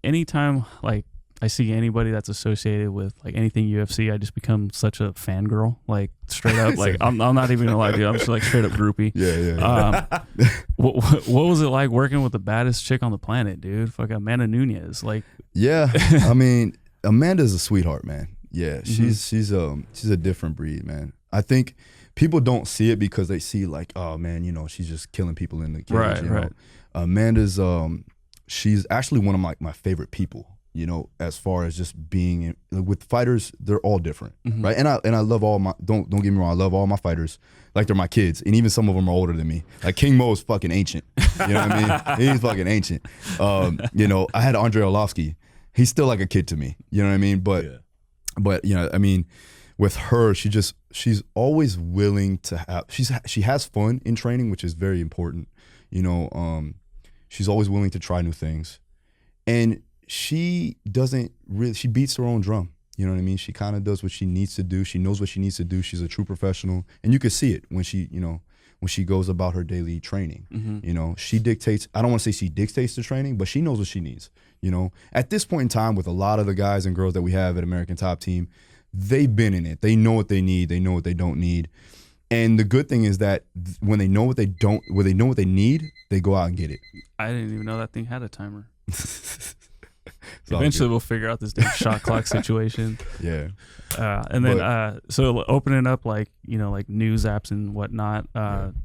anytime like I see anybody that's associated with like anything UFC, I just become such a fangirl, like straight up. Like I'm not even gonna lie to you, I'm just like straight up groupie. Yeah. What was it like working with the baddest chick on the planet, dude? Fuck Amanda Nunes. Like, yeah, I mean, Amanda's a sweetheart, man. Yeah, she's a different breed, man. I think people don't see it because they see like, oh man, you know, she's just killing people in the cage. Right, you right. know? Amanda's she's actually one of my favorite people. You know, as far as just being with fighters, they're all different, right? And I love all my don't get me wrong, I love all my fighters like they're my kids, and even some of them are older than me. Like King Mo is fucking ancient, you know what I mean? He's fucking ancient. You know, I had Andre Arlovsky. He's still like a kid to me, you know what I mean? But you know, I mean, with her, she's always willing to have. She has fun in training, which is very important. You know, she's always willing to try new things, and she beats her own drum. You know what I mean? She kind of does what she needs to do. She knows what she needs to do. She's a true professional. And you can see it when she goes about her daily training. You know, she dictates, I don't want to say she dictates the training, but she knows what she needs. You know, at this point in time, with a lot of the guys and girls that we have at American Top Team, they've been in it. They know what they need. They know what they don't need. And the good thing is that when they know what they need, they go out and get it. I didn't even know that thing had a timer. Eventually we'll figure out this damn shot clock situation. Yeah. And then so opening up like, you know, like news apps and whatnot,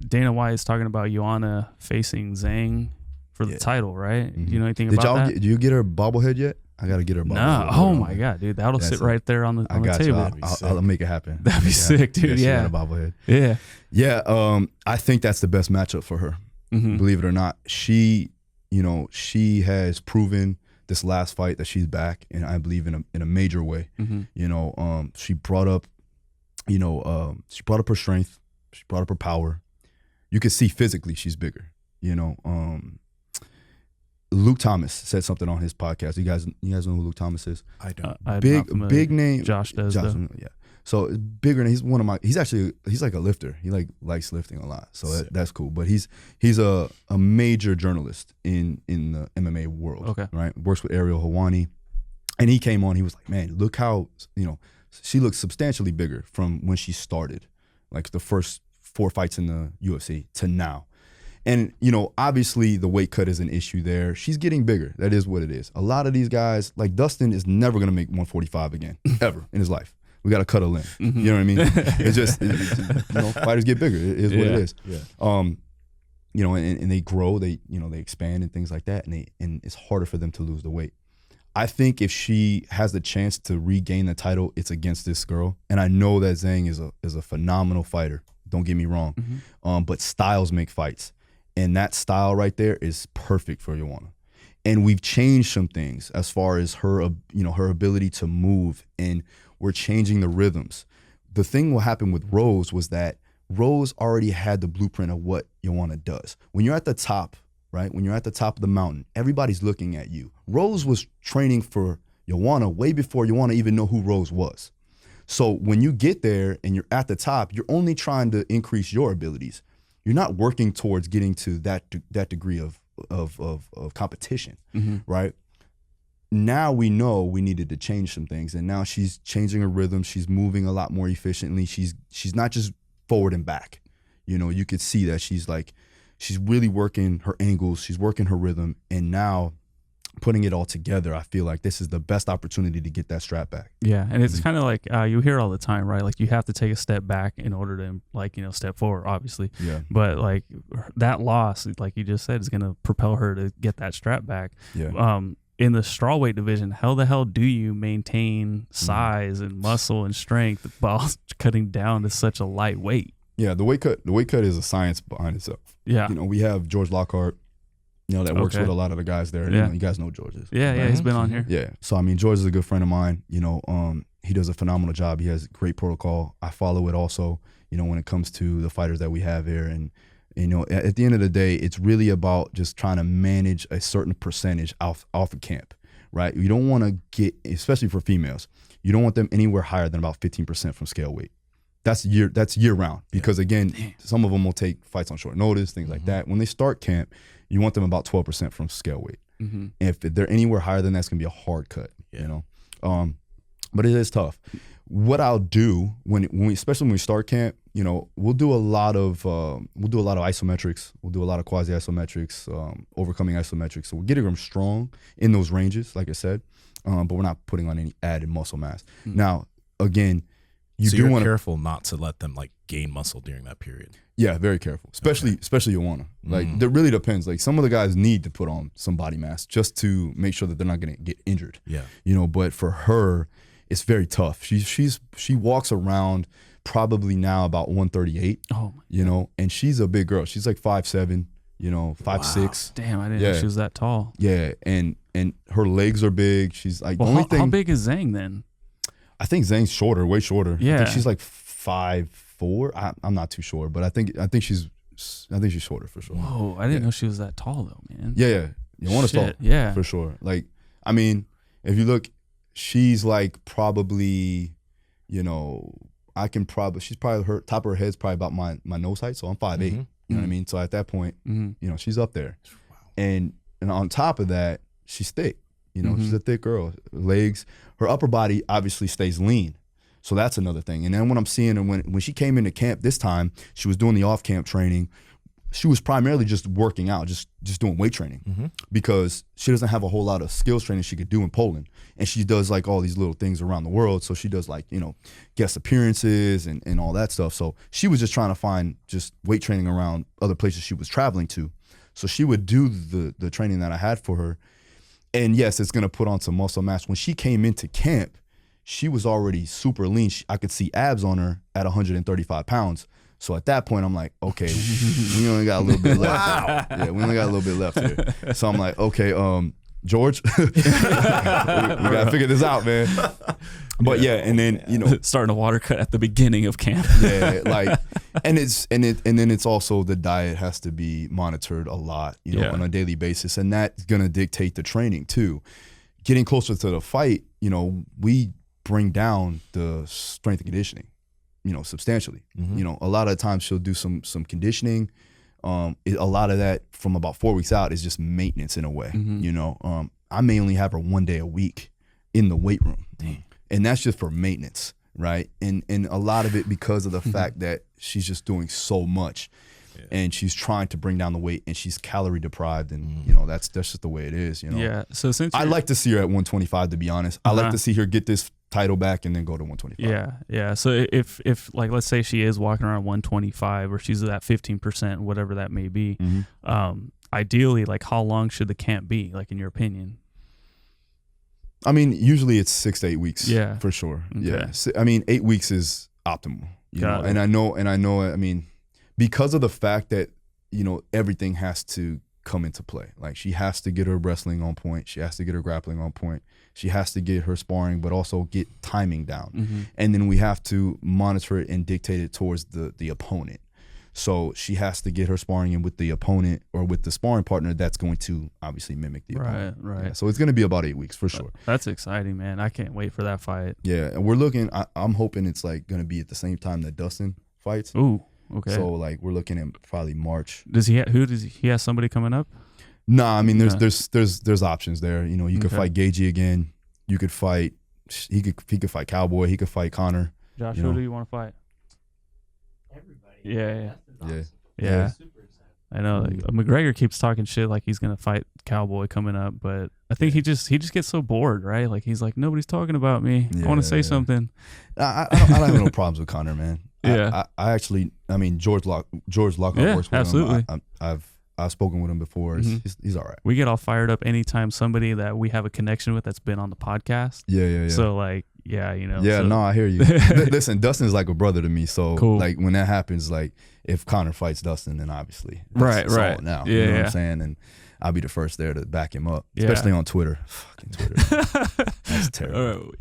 Dana White is talking about Joanna facing Zhang for the title, right? Do you know anything about that? Did you get her bobblehead yet? I gotta get her bobblehead. No. Oh my God, dude. That'll sit right there on the table. I'll make it happen. That'd be sick, dude. Yeah. Bobblehead. Yeah. Yeah. I think that's the best matchup for her. Believe it or not. She has proven this last fight that she's back, and I believe in a major way. You know, she brought up her strength, she brought up her power. You can see physically she's bigger. You know, Luke Thomas said something on his podcast. You guys know who Luke Thomas is? I don't. Big name. Josh does. Yeah. So bigger than he's like a lifter. He likes lifting a lot. So that's cool. But he's a major journalist in the MMA world. Okay. Right. Works with Ariel Helwani. And he came on, he was like, man, look how, you know, she looks substantially bigger from when she started, like the first 4 fights in the UFC to now. And, you know, obviously the weight cut is an issue there. She's getting bigger. That is what it is. A lot of these guys, like Dustin, is never going to make 145 again, ever in his life. We got to cut a limb. You know what I mean? It's just, you know, fighters get bigger. It is what it is. Yeah. You know, and they grow, they expand and things like that. And it's harder for them to lose the weight. I think if she has the chance to regain the title, it's against this girl. And I know that Zhang is a phenomenal fighter. Don't get me wrong. But styles make fights. And that style right there is perfect for Joanna. And we've changed some things as far as her, you know, her ability to move, and we're changing the rhythms. The thing what happened with Rose was that Rose already had the blueprint of what Joanna does. When you're at the top, right? When you're at the top of the mountain, everybody's looking at you. Rose was training for Joanna way before Joanna even know who Rose was. So when you get there and you're at the top, you're only trying to increase your abilities. You're not working towards getting to that degree of competition, right? Now we know we needed to change some things, and now she's changing her rhythm. She's moving a lot more efficiently. She's not just forward and back. You know, you could see that she's really working her angles. She's working her rhythm, and now putting it all together, I feel like this is the best opportunity to get that strap back. Yeah, and it's kind of like you hear all the time, right? Like you have to take a step back in order to, like, you know, step forward, obviously. Yeah. But like that loss, like you just said, is going to propel her to get that strap back. Yeah. In the strawweight division, how the hell do you maintain size and muscle and strength while cutting down to such a light weight? Yeah, the weight cut is a science behind itself. Yeah. You know, we have George Lockhart, you know, that works with a lot of the guys there. Yeah. You guys know George is. Yeah, he's been on here. Yeah. So I mean, George is a good friend of mine. You know, he does a phenomenal job. He has great protocol. I follow it also, you know, when it comes to the fighters that we have here. And, you know, at the end of the day, it's really about just trying to manage a certain percentage off of camp, right? You don't want to get, especially for females, you don't want them anywhere higher than about 15% from scale weight. That's year round, because again, some of them will take fights on short notice, things like that. When they start camp, you want them about 12% from scale weight. If they're anywhere higher than that, it's gonna be a hard cut. You know, but it is tough. What I'll do when we, especially when we start camp, you know, we'll do a lot of isometrics. We'll do a lot of quasi isometrics, overcoming isometrics. So we're getting them strong in those ranges, like I said, but we're not putting on any added muscle mass. Now, again, you're careful not to let them like gain muscle during that period. Yeah, very careful, especially Ioana. Like it really depends. Like some of the guys need to put on some body mass just to make sure that they're not going to get injured. Yeah, you know. But for her, it's very tough. She walks around probably now about 138. Oh, you know, and she's a big girl. She's like 5'7", you know, 5'6". Damn, I didn't know she was that tall. Yeah, and her legs are big. She's like, well, how big is Zhang then? I think Zhang's shorter, way shorter. Yeah, I think she's like 5'4". I'm not too sure, but I think she's shorter for sure. Whoa, I didn't know she was that tall though, man. Yeah. You want to start? Yeah, for sure. Like, I mean, if you look, she's like probably, you know, she's probably her top of her head's probably about my nose height, so I'm 5'8". You know what I mean? So at that point, you know, she's up there. Wow. And on top of that, she's thick. You know, she's a thick girl. Legs, her upper body obviously stays lean. So that's another thing. And then when I'm seeing her, when she came into camp this time, she was doing the off-camp training. She was primarily just working out, just doing weight training because she doesn't have a whole lot of skills training she could do in Poland. And she does like all these little things around the world. So she does like, you know, guest appearances and all that stuff. So she was just trying to find just weight training around other places she was traveling to. So she would do the training that I had for her. And yes, it's going to put on some muscle mass. When she came into camp, she was already super lean. I could see abs on her at 135 pounds. So at that point, I'm like, okay, we only got a little bit left. Wow. Yeah, we only got a little bit left here. So I'm like, okay, George, we got to figure this out, man. But yeah, and then, you know, starting a water cut at the beginning of camp. Yeah, like, and then it's also the diet has to be monitored a lot, you know, on a daily basis, and that's gonna dictate the training too. Getting closer to the fight, you know, we bring down the strength and conditioning, you know, substantially. You know, a lot of the times she'll do some conditioning. A lot of that from about 4 weeks out is just maintenance in a way. You know, I may only have her 1 day a week in the weight room. Dang. And that's just for maintenance, right? And a lot of it because of the fact that she's just doing so much, and she's trying to bring down the weight, and she's calorie deprived, and you know that's just the way it is. You know. Yeah. So since I like to see her at 125, to be honest, I like to see her get this title back and then go to 125. Yeah, yeah. So if like let's say she is walking around 125 or she's at 15%, whatever that may be, ideally, like how long should the camp be? Like in your opinion? I mean, usually it's 6 to 8 weeks. Yeah, for sure. Okay. Yeah, I mean, 8 weeks is optimal. You know, and I know. I mean, because of the fact that you know everything has to come into play. Like she has to get her wrestling on point. She has to get her grappling on point. She has to get her sparring, but also get timing down. And then we have to monitor it and dictate it towards the opponent. So she has to get her sparring in with the opponent or with the sparring partner that's going to obviously mimic the opponent. Right. Yeah, so it's going to be about 8 weeks for sure. That's exciting, man. I can't wait for that fight. Yeah, and we're looking. I'm hoping it's like going to be at the same time that Dustin fights. Ooh, okay. So like we're looking at probably March. Does he? Does he have somebody coming up? Nah, I mean there's options there. You know, you could fight Gagey again. You could fight. He could fight Cowboy. He could fight Connor. Josh, who do you want to fight? Everybody. Yeah. Yeah. Super excited. I know. Like, McGregor keeps talking shit like he's gonna fight Cowboy coming up, but I think he just gets so bored, right? Like he's like, nobody's talking about me. I want to say something. I don't have no problems with Connor, man. Yeah. I actually, I mean, George Lockhart works with absolutely. him. I've spoken with him before. He's all right. We get all fired up anytime somebody that we have a connection with that's been on the podcast. Yeah. So like, yeah, you know. Yeah, so. no, I hear you. Listen, Dustin's like a brother to me. So cool. Like when that happens, like if Connor fights Dustin, then obviously right. Now, yeah, you know what I'm saying? And I'll be the first there to back him up, especially on Twitter. Fucking Twitter. That's terrible. All right.